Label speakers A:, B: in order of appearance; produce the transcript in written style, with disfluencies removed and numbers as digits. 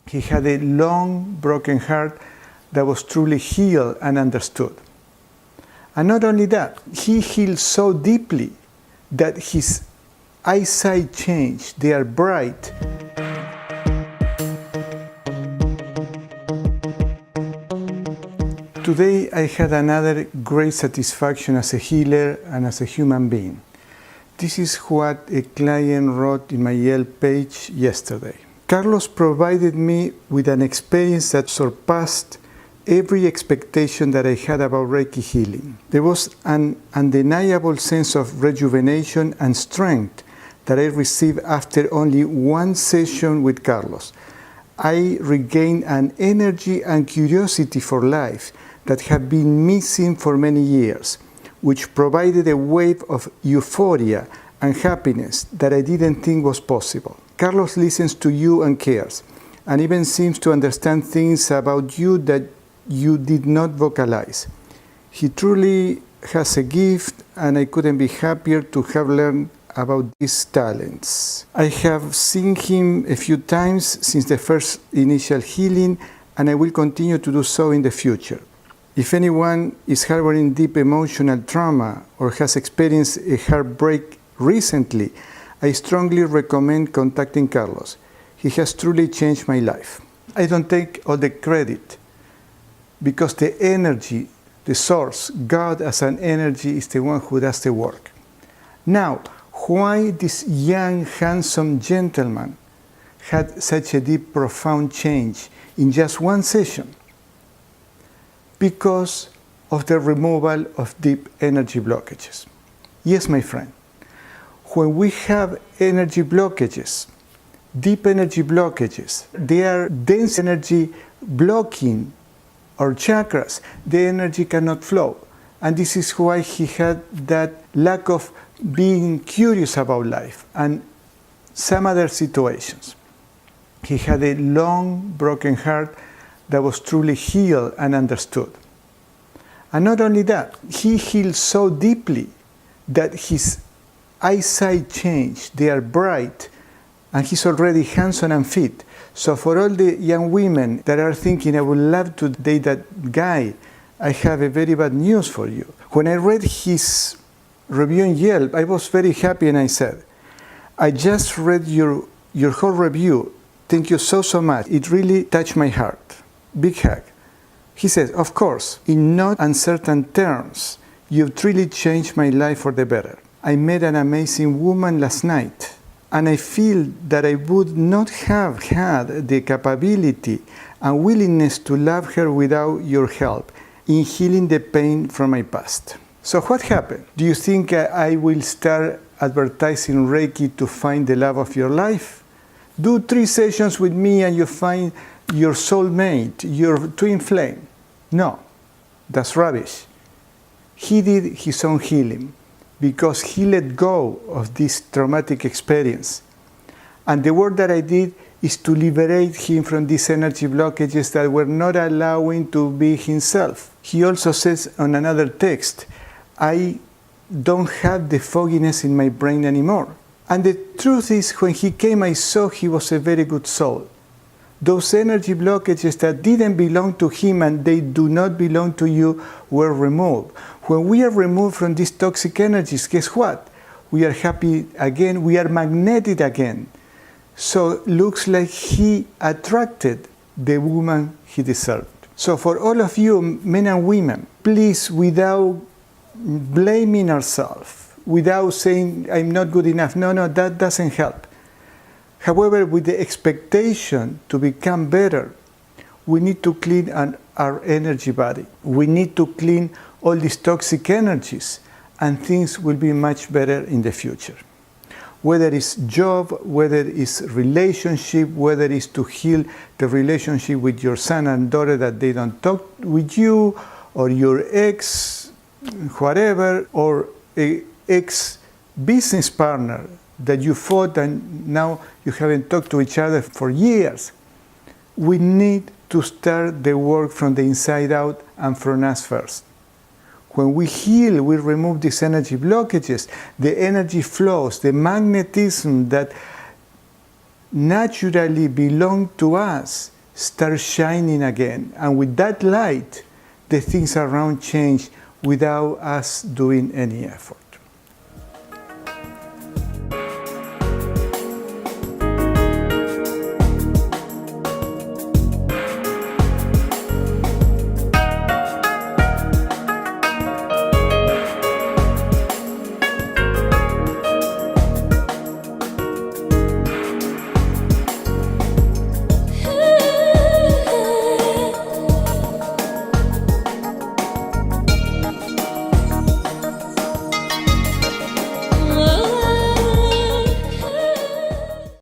A: He had a long, broken heart that was truly healed and understood. And not only that, he healed so deeply that his eyesight changed. They are bright. Today I had another great satisfaction as a healer and as a human being. This is what a client wrote in my Yelp page yesterday. Carlos provided me with an experience that surpassed every expectation that I had about Reiki healing. There was an undeniable sense of rejuvenation and strength that I received after only one session with Carlos. I regained an energy and curiosity for life that had been missing for many years, which provided a wave of euphoria and happiness that I didn't think was possible. Carlos listens to you and cares, and even seems to understand things about you that you did not vocalize. He truly has a gift, and I couldn't be happier to have learned about these talents. I have seen him a few times since the first initial healing, and I will continue to do so in the future. If anyone is harboring deep emotional trauma or has experienced a heartbreak recently, I strongly recommend contacting Carlos. He has truly changed my life. I don't take all the credit because the energy, the source, God as an energy is the one who does the work. Now, why this young, handsome gentleman had such a deep, profound change in just one session? Because of the removal of deep energy blockages. Yes, my friend, when we have energy blockages, deep energy blockages, they are dense energy blocking our chakras. The energy cannot flow. And this is why he had that lack of being curious about life and some other situations. He had a long, broken heart that was truly healed and understood. And not only that, he healed so deeply that his eyesight changed. They are bright, and he's already handsome and fit. So for all the young women that are thinking, I would love to date that guy, I have a very bad news for you. When I read his review in Yelp, I was very happy, and I said, I just read your whole review. Thank you so much. It really touched my heart. Big hug. He says, of course, in not uncertain terms, you've truly changed my life for the better. I met an amazing woman last night, and I feel that I would not have had the capability and willingness to love her without your help in healing the pain from my past. So what happened? Do you think I will start advertising Reiki to find the love of your life? Do 3 sessions with me and you find your soulmate, your twin flame. No, that's rubbish. He did his own healing because he let go of this traumatic experience. And the work that I did is to liberate him from these energy blockages that were not allowing to be himself. He also says on another text, I don't have the fogginess in my brain anymore. And the truth is, when he came, I saw he was a very good soul. Those energy blockages that didn't belong to him and they do not belong to you were removed. When we are removed from these toxic energies, guess what? We are happy again, we are magnetic again. So looks like he attracted the woman he deserved. So for all of you, men and women, please, without blaming ourselves, without saying, I'm not good enough, no, that doesn't help. However, with the expectation to become better, we need to clean our energy body. We need to clean all these toxic energies, and things will be much better in the future. Whether it's job, whether it's relationship, whether it's to heal the relationship with your son and daughter that they don't talk with you, or your ex, whatever, or an ex-business partner that you fought and now you haven't talked to each other for years. We need to start the work from the inside out and from us first. When we heal, we remove these energy blockages, the energy flows, the magnetism that naturally belong to us start shining again. And with that light, the things around change without us doing any effort.